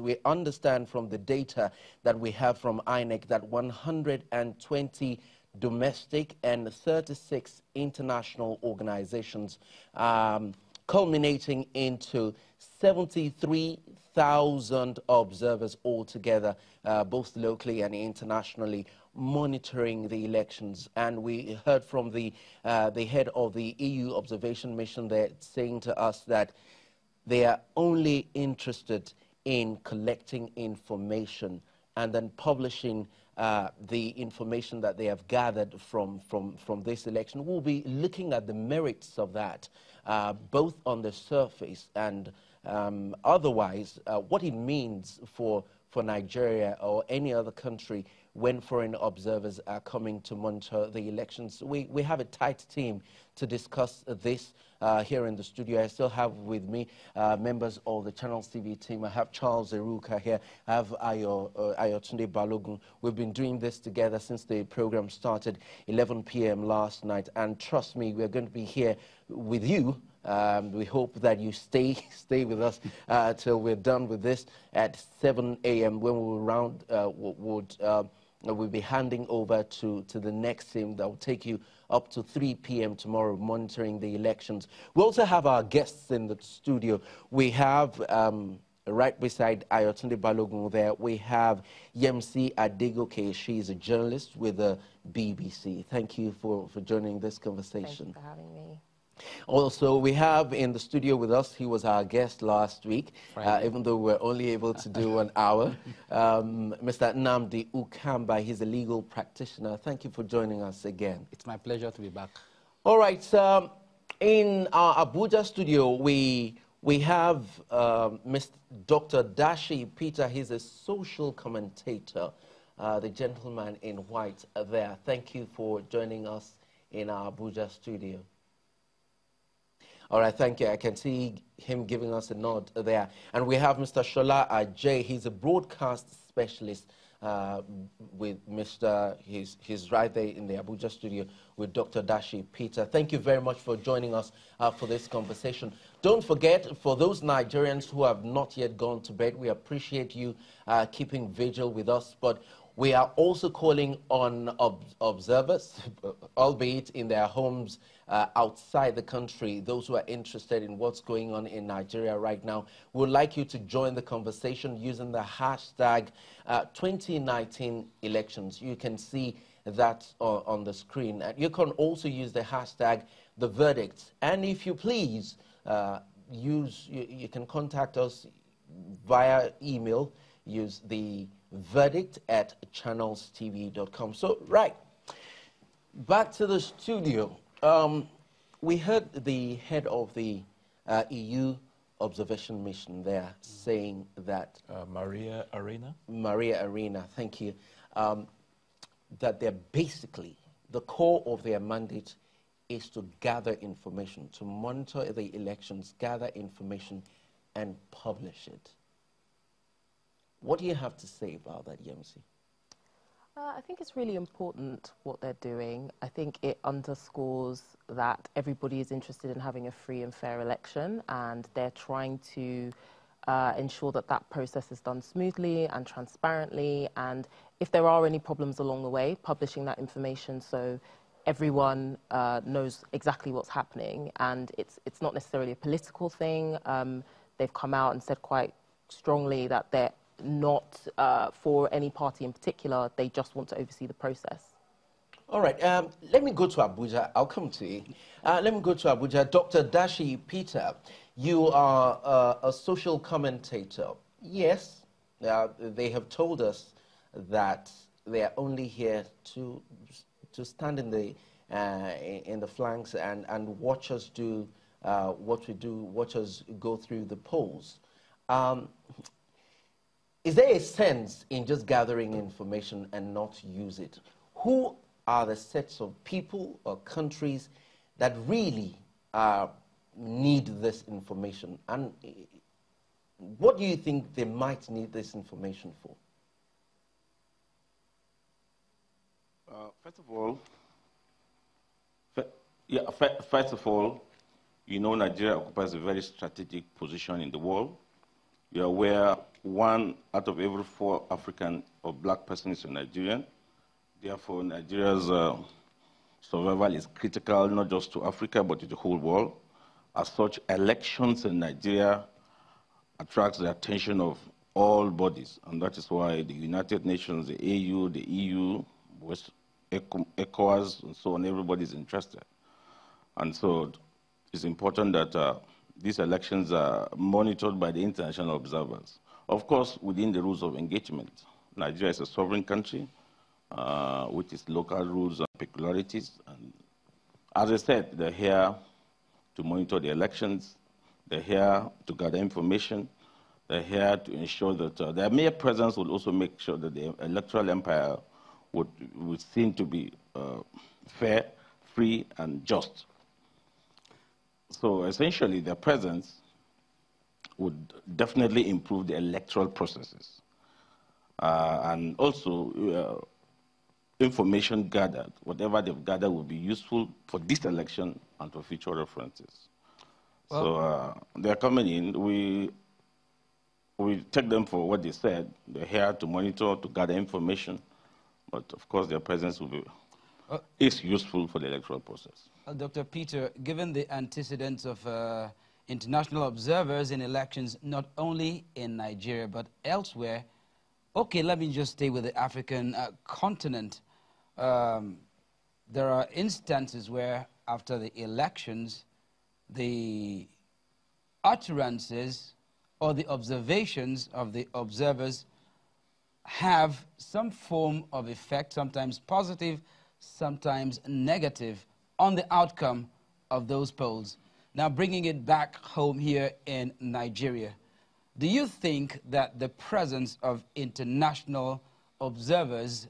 we understand from the data that we have from INEC that 120 domestic and 36 international organizations, culminating into 73,000 observers altogether, both locally and internationally, monitoring the elections. And we heard from the head of the EU observation mission there saying to us that they are only interested in collecting information and then publishing the information that they have gathered from this election. We'll be looking at the merits of that, both on the surface and otherwise, what it means for Nigeria or any other country when foreign observers are coming to monitor the elections. We have a tight team to discuss this here in the studio. I still have with me members of the Channels TV team. I have Charles Eruka here. I have Ayotunde Balogun. We've been doing this together since the program started 11 p.m. last night. And trust me, we're going to be here with you. We hope that you stay with us till we're done with this at 7 a.m. when we'll be handing over to the next team that will take you up to 3 p.m. tomorrow, monitoring the elections. We also have our guests in the studio. We have, right beside Ayotunde Balogun there, we have Yemisi Adegoke. She's a journalist with the BBC. Thank you for joining this conversation. Thank you for having me. Also, we have in the studio with us, he was our guest last week, even though we were only able to do 1 hour, Mr. Nnamdi Ukamba. He's a legal practitioner. Thank you for joining us again. It's my pleasure to be back. All right, in our Abuja studio, we have Dr. Dashi Peter. He's a social commentator, the gentleman in white there. Thank you for joining us in our Abuja studio. All right, thank you. I can see him giving us a nod there. And we have Mr. Shola Ajay. He's a broadcast specialist with he's right there in the Abuja studio with Dr. Dashi Peter. Thank you very much for joining us for this conversation. Don't forget, for those Nigerians who have not yet gone to bed, we appreciate you keeping vigil with us. But we are also calling on observers, albeit in their homes outside the country, those who are interested in what's going on in Nigeria right now. We would like you to join the conversation using the hashtag 2019 elections. You can see that on the screen. And you can also use the hashtag the verdict. And if you please, you can contact us via email. Use the verdict@channelstv.com. So, right, back to the studio. We heard the head of the EU observation mission there saying that... Maria Arena, thank you. That they're basically, the core of their mandate is to gather information, to monitor the elections, gather information, and publish it. What do you have to say about that, Yemisi? I think it's really important what they're doing. I think it underscores that everybody is interested in having a free and fair election, and they're trying to ensure that that process is done smoothly and transparently, and if there are any problems along the way, publishing that information so everyone knows exactly what's happening. And it's not necessarily a political thing. They've come out and said quite strongly that they're not for any party in particular. They just want to oversee the process. All right, let me go to Abuja. I'll come to you. Let me go to Abuja. Dr. Dashi Peter, you are a social commentator. Yes, they have told us that they are only here to stand in the flanks and watch us do what we do, watch us go through the polls. Is there a sense in just gathering information and not use it? Who are the sets of people or countries that really need this information? And what do you think they might need this information for? First of all, you know, Nigeria occupies a very strategic position in the world. You're aware 1 out of every 4 African or black persons is a Nigerian. Therefore, Nigeria's survival is critical, not just to Africa, but to the whole world. As such, elections in Nigeria attracts the attention of all bodies, and that is why the United Nations, the AU, the EU, ECOWAS, and so on, everybody's interested. And so it's important that these elections are monitored by the international observers. Of course, within the rules of engagement. Nigeria is a sovereign country with its local rules and peculiarities. And as I said, they're here to monitor the elections. They're here to gather information. They're here to ensure that their mere presence will also make sure that the electoral empire would seem to be fair, free, and just. So essentially, their presence would definitely improve the electoral processes. And also, information gathered, whatever they've gathered will be useful for this election and for future references. Well, so they're coming in. We take them for what they said. They're here to monitor, to gather information. But of course, their presence will be is useful for the electoral process. Dr. Peter, given the antecedents of international observers in elections, not only in Nigeria but elsewhere, okay, let me just stay with the African continent. There are instances where, after the elections, the utterances or the observations of the observers have some form of effect, sometimes positive, sometimes negative, on the outcome of those polls. Now, bringing it back home here in Nigeria, do you think that the presence of international observers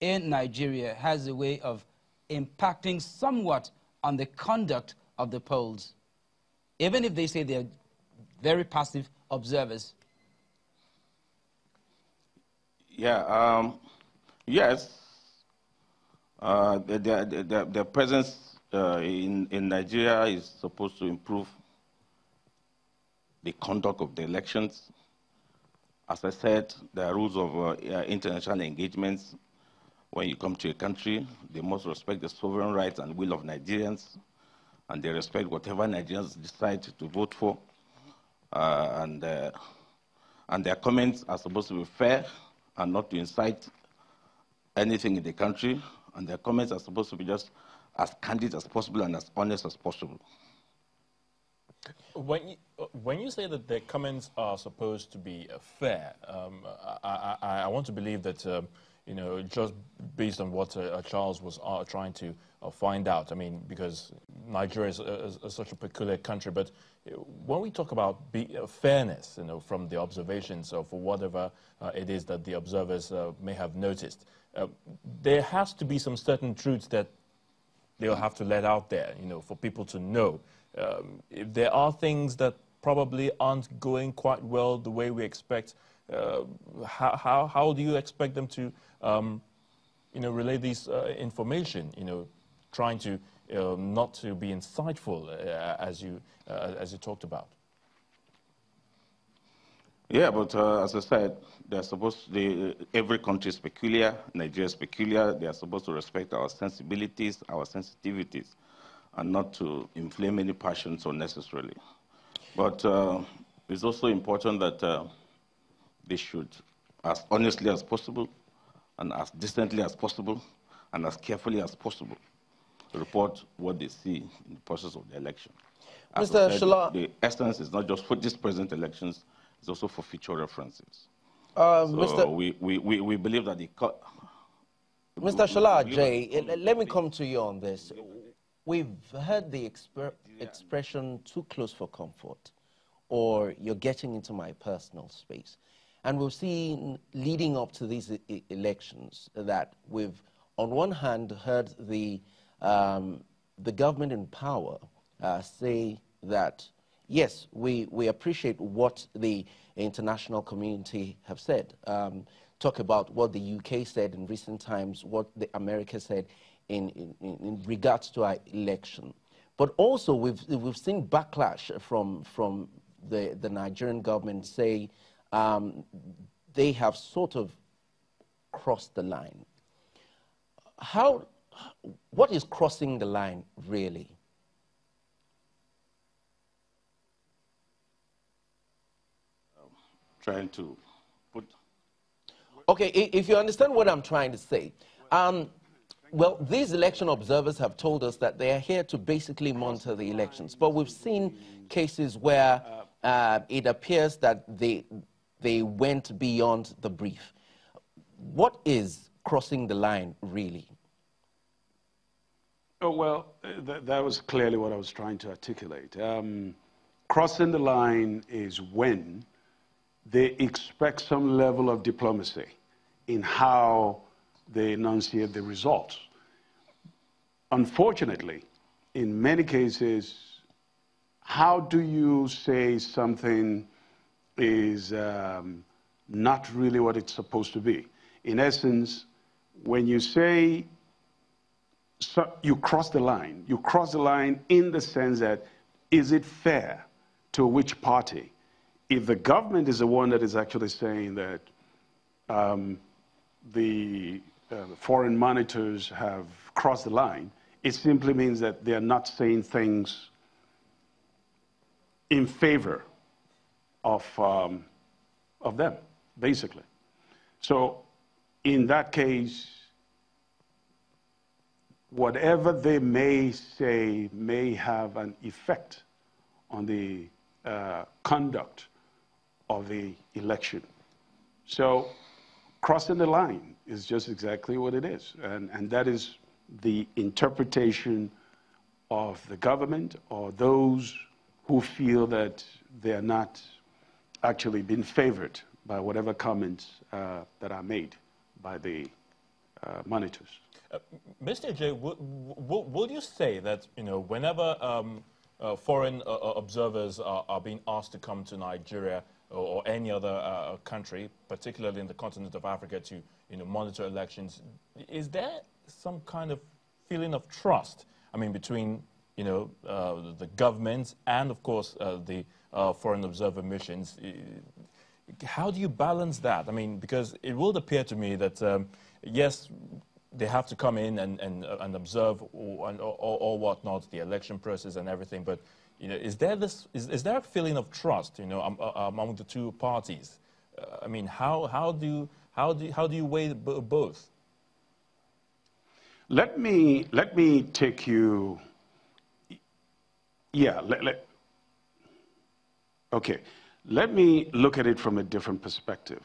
in Nigeria has a way of impacting somewhat on the conduct of the polls, even if they say they're very passive observers? Yeah, yes. Their presence in Nigeria is supposed to improve the conduct of the elections. As I said, there are rules of international engagements. When you come to a country, they must respect the sovereign rights and will of Nigerians, and they respect whatever Nigerians decide to vote for. And their comments are supposed to be fair and not to incite anything in the country, and their comments are supposed to be just as candid as possible and as honest as possible. When you say that their comments are supposed to be fair, I want to believe that, you know, just based on what Charles was trying to find out, I mean, because Nigeria is such a peculiar country, but when we talk about fairness, you know, from the observations of whatever it is that the observers may have noticed, there has to be some certain truths that they'll have to let out there, you know, for people to know. If there are things that probably aren't going quite well the way we expect, how do you expect them to, you know, relay this information, you know, trying to not to be insightful as you talked about? Yeah, but as I said, they're supposed to, every country is peculiar, Nigeria is peculiar. They are supposed to respect our sensibilities, our sensitivities, and not to inflame any passions unnecessarily. But it's also important that they should, as honestly as possible, and as decently as possible, and as carefully as possible, report what they see in the process of the election. As Mr. I said, Shola, the essence is not just for these present elections, it's also for future references. We believe that the... Mr. Shola Jay, let me come to you on this. We've heard the expression too close for comfort, or you're getting into my personal space. And we've seen, leading up to these elections, that we've, on one hand, heard the government in power say that, yes, we appreciate what the international community have said. Talk about what the UK said in recent times, what the America said in regards to our election. But also we've seen backlash from the Nigerian government say they have sort of crossed the line. What is crossing the line, really? Trying to put... Okay, if you understand what I'm trying to say, well, these election observers have told us that they are here to basically monitor the elections, but we've seen cases where it appears that they went beyond the brief. What is crossing the line, really? Oh, well, that was clearly what I was trying to articulate. Crossing the line is when they expect some level of diplomacy in how they enunciate the results. Unfortunately, in many cases, how do you say something is not really what it's supposed to be? In essence, when you say you cross the line in the sense that, is it fair to which party? If the government is the one that is actually saying that the foreign monitors have crossed the line, it simply means that they are not saying things in favor of them, basically. So in that case, whatever they may say may have an effect on the conduct of the election. So crossing the line is just exactly what it is. And that is the interpretation of the government or those who feel that they are not actually being favored by whatever comments that are made by the monitors. Mr. J, would you say that, whenever foreign observers are being asked to come to Nigeria or any other country, particularly in the continent of Africa, to monitor elections, is there some kind of feeling of trust? I mean, between the government and, of course, the foreign observer missions. How do you balance that? I mean, because it will appear to me that yes, they have to come in and observe or whatnot, the election process and everything. But is there a feeling of trust, among the two parties? I mean, how do you weigh both? Let me take you. Yeah. Okay. Let me look at it from a different perspective.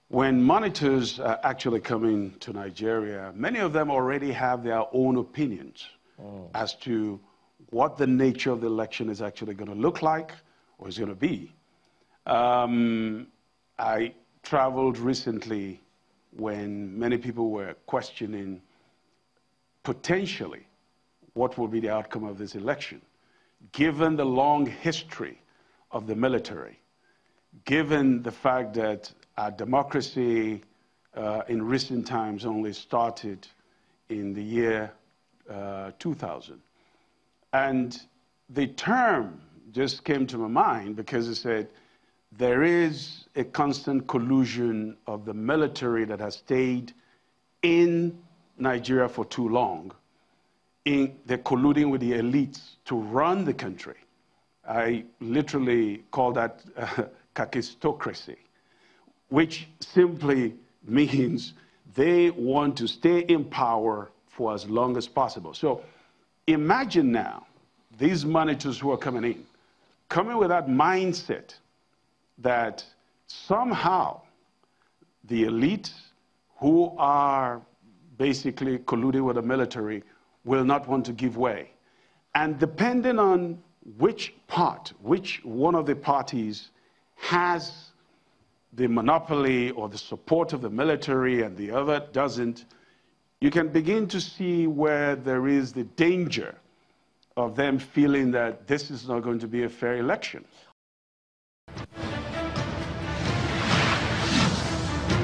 When monitors are actually coming to Nigeria, many of them already have their own opinions as to what the nature of the election is actually going to look like or is going to be. I traveled recently when many people were questioning potentially what will be the outcome of this election, given the long history of the military, given the fact that our democracy in recent times only started in the year 2000. And the term just came to my mind because it said there is a constant collusion of the military that has stayed in Nigeria for too long. They're colluding with the elites to run the country. I literally call that kakistocracy, which simply means they want to stay in power for as long as possible. So imagine now these monitors who are coming with that mindset that somehow the elites who are basically colluding with the military will not want to give way. And depending on which one of the parties has the monopoly or the support of the military and the other doesn't, you can begin to see where there is the danger of them feeling that this is not going to be a fair election.